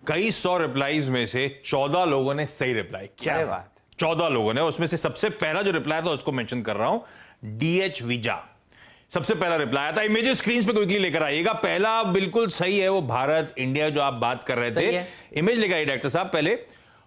कई 100 रिप्लाईज में से 14 लोगों ने सही रिप्लाई किया। क्या बात। 14 लोगों ने, उसमें से सबसे पहला जो रिप्लाई था उसको मेंशन कर रहा हूं, डीएच वीजा सबसे पहला रिप्लाई आता। इमेजेस स्क्रीन पे क्विकली लेकर आइएगा। पहला बिल्कुल सही है, वो भारत इंडिया जो आप बात कर रहे थे। इमेज लेकर आइए डॉक्टर साहब। पहले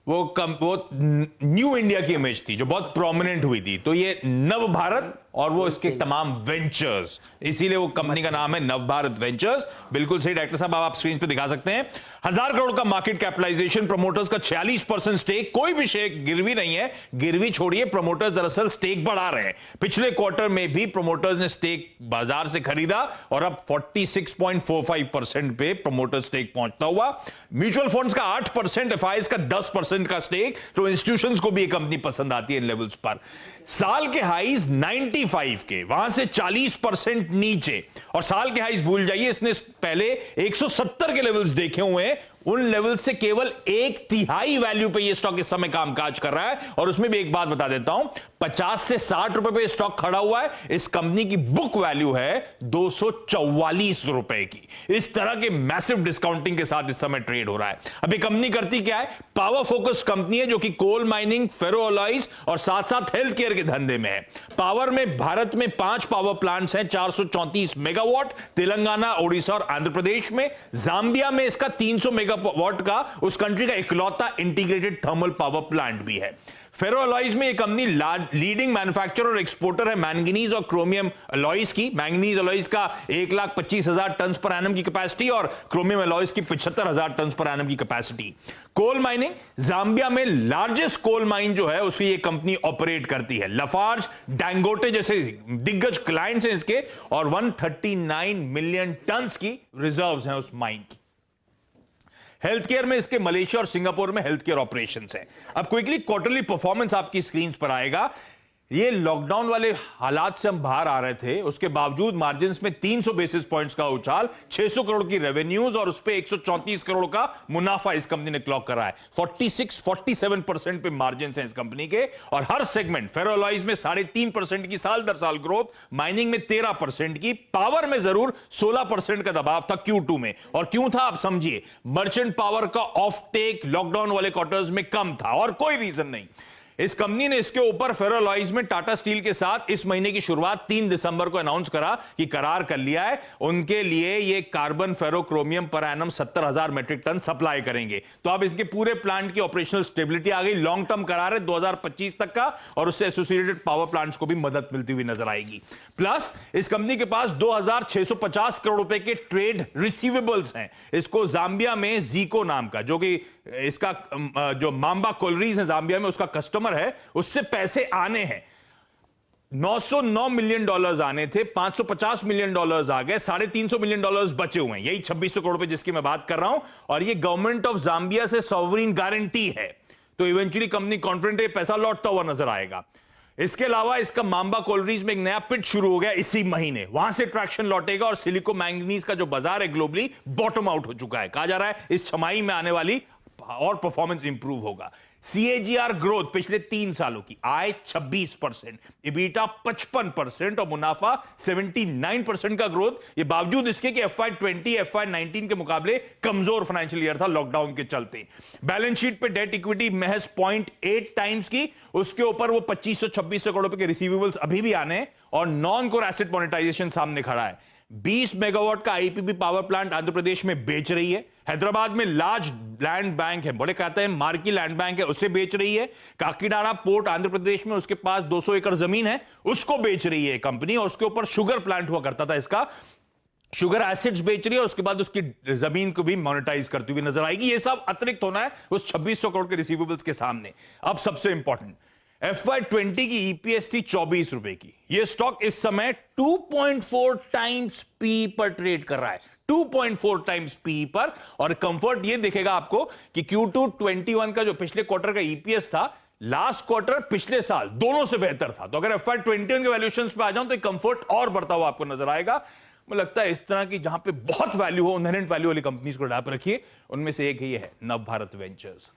वो न्यू इंडिया की इमेज थी जो बहुत प्रोमिनेंट हुई थी, तो ये नव भारत और वो इसके तमाम वेंचर्स, इसीलिए वो कंपनी का नाम है नव भारत वेंचर्स। बिल्कुल सही डॉक्टर साहब, आप स्क्रीन पे दिखा सकते हैं। 1000 करोड़ का मार्केट कैपिटलाइजेशन, प्रमोटर्स का 46% स्टेक, कोई भी शेयर गिरवी नहीं है, गिरवी छोड़िए, प्रमोटर्स दरअसल स्टेक बढ़ा रहे हैं। पिछले क्वार्टर में भी प्रमोटर्स ने स्टेक बाजार से खरीदा और अब 46.45% पे प्रमोटर स्टेक पहुंचता हुआ। म्यूचुअल फंड्स का 8%, एफआईज का 10% का स्टेक, तो इंस्टीट्यूशंस को भी ये कंपनी पसंद आती है इन लेवल्स पर। साल के हाईज 95 के, वहां से 40% नीचे, और साल के हाईज भूल जाइए, इसने पहले 170 के लेवल्स देखे हुए हैं। उन लेवल से केवल 1/3 वैल्यू पे ये स्टॉक इस समय कामकाज कर रहा है। और उसमें भी एक बात बता देता हूं, 50 से 60 रुपए पे स्टॉक खड़ा हुआ है। इस कंपनी की बुक वैल्यू है 244 रुपए की। इस तरह के मैसिव डिस्काउंटिंग के साथ इस समय ट्रेड हो रहा है। अब ये कंपनी करती क्या है? पावर फोकस्ड कंपनी है जो कि कोल माइनिंग, फेरो अलॉयज और साथ साथ हेल्थ केयर के धंधे में है। पावर में भारत में 5 पावर प्लांट्स हैं, 434 मेगावाट, तेलंगाना, ओडिशा और आंध्र प्रदेश में। जाम्बिया में इसका 300 मेगावाट का उस कंट्री का इकलौता इंटीग्रेटेड थर्मल पावर प्लांट भी है। फेरो अलॉयज में ये कंपनी लीडिंग मैन्युफैक्चरर और एक्सपोर्टर है मैंगनीज और क्रोमियम अलॉयज की। मैंगनीज अलॉयज का 1,25,000 टन पर एनम की कैपेसिटी और क्रोमियम अलॉयज की 75,000 टन पर एनम की कैपेसिटी। कोल माइनिंग, जाम्बिया में लार्जेस्ट कोल माइन जो है उसकी ये कंपनी ऑपरेट करती है। लफार्ज, डैंगोटे जैसे दिग्गज क्लाइंट्स हैं इसके, और 139 मिलियन टन की रिजर्व्स हैं उस माइन की। हेल्थ केयर में इसके मलेशिया और सिंगापुर में हेल्थ केयर ऑपरेशंस हैं। अब क्विकली क्वार्टरली परफॉर्मेंस आपकी स्क्रीन पर आएगा। ये लॉकडाउन वाले हालात से हम बाहर आ रहे थे, उसके बावजूद मार्जिन्स में 300 बेसिस पॉइंट्स का उछाल, 600 करोड़ की रेवेन्यूज और उस पे 134 करोड़ का मुनाफा इस कंपनी ने क्लॉक करा है। 46-47% पे मार्जिन्स हैं इस कंपनी के। और हर सेगमेंट, फेरो अलॉयज में 3.5% की साल दर साल ग्रोथ, माइनिंग में 13% की, पावर में जरूर 16% का दबाव था Q2 में। और क्यों था आप समझिए, मर्चेंट पावर का ऑफ टेक लॉकडाउन वाले क्वार्टर्स में कम था और कोई रीजन नहीं। इस कंपनी ने इसके ऊपर फेरो अलॉयज में टाटा स्टील के साथ इस महीने की शुरुआत 3 दिसंबर को अनाउंस करा कि करार कर लिया है। उनके लिए ये carbon ferro chromium per annum 70,000 metric ton supply करेंगे। तो अब इसके पूरे प्लांट की ऑपरेशनल स्टेबिलिटी आ गई। लॉन्ग टर्म करार है 2025 तक का, और उससे एसोसिएटेड पावर प्लांट्स को भी मदद मिलती हुई नजर आएगी। प्लस इस कंपनी के पास 2,650 करोड़ रुपए के ट्रेड रिसीवेबल्स हैं। इसको जाम्बिया में जीको नाम का, जो कि इसका जो मांबा कोलरीज है जाम्बिया में, उसका कस्टमर है, उससे पैसे आने हैं। 909 मिलियन डॉलर्स आने थे, 550 मिलियन डॉलर्स आ गए, 350 मिलियन डॉलर्स बचे हुए हैं। यही 2600 करोड़ पे जिसकी मैं बात कर रहा हूं। और ये गवर्नमेंट ऑफ जाम्बिया से सॉवरेन गारंटी है, तो इवेंचुअली कंपनी कॉन्फिडेंट है पैसा लौटता हुआ नजर आएगा। इसके अलावा इसका मांबा कोलरीज में एक नया पिट शुरू हो गया इसी महीने, वहां से ट्रैक्शन लौटेगा और सिलिको मैंगनीज का जो बाजार है ग्लोबली बॉटम आउट हो चुका है। कहा जा रहा है इस छमाही में आने वाली और परफॉर्मेंस इंप्रूव होगा। सीएजीआर ग्रोथ पिछले 3 सालों की, आय 26%, इबीटा 55% और मुनाफा 79% का ग्रोथ। ये बावजूद इसके कि FY20 FY19 के मुकाबले कमजोर फाइनेंशियल ईयर था लॉकडाउन के चलते। बैलेंस शीट पे डेट इक्विटी महज 0.8 टाइम्स की, उसके ऊपर वो 2500-2600 करोड़ रुपए के रिसीवेबल्स अभी भी आने, और नॉन कोर एसेट मोनेटाइजेशन सामने खड़ा है। 20 मेगावाट का IPP power plant Andhra Pradesh में बेच रही है। हैदराबाद में लार्ज लैंड बैंक है, बड़े कहते हैं मार्की लैंड बैंक है, उसे बेच रही है। काकीनाडा पोर्ट आंध्र प्रदेश में, उसके पास 200 एकड़ जमीन है, उसको बेच रही है कंपनी। और उसके ऊपर शुगर प्लांट हुआ करता था इसका, शुगर एसिड्स बेच रही है, और उसके बाद उसकी जमीन को भी मोनेटाइज करती हुई नजर आएगी। ये सब अतिरिक्त होना है उस 2600 करोड़ के रिसीवेबल्स के सामने। अब सबसे इंपॉर्टेंट, FY20 की ईपीएस थी 24 रुपए की। यह स्टॉक इस समय 2.4 टाइम्स पी पर ट्रेड कर रहा है, 2.4 टाइम्स पी पर। और कंफर्ट ये दिखेगा आपको कि Q2 21 का जो पिछले क्वार्टर का ईपीएस था, लास्ट क्वार्टर पिछले साल दोनों से बेहतर था। तो अगर FY21 के वैल्यूएशंस पे आ जाऊं तो कंफर्ट और बढ़ता हुआ आपको नजर आएगा। मुझे लगता है इस तरह की जहां पे बहुत वैल्यू हो, इनहेरेंट वैल्यू वाली कंपनीज को डाप रखिए। उनमें से एक ही है नव भारत वेंचर्स।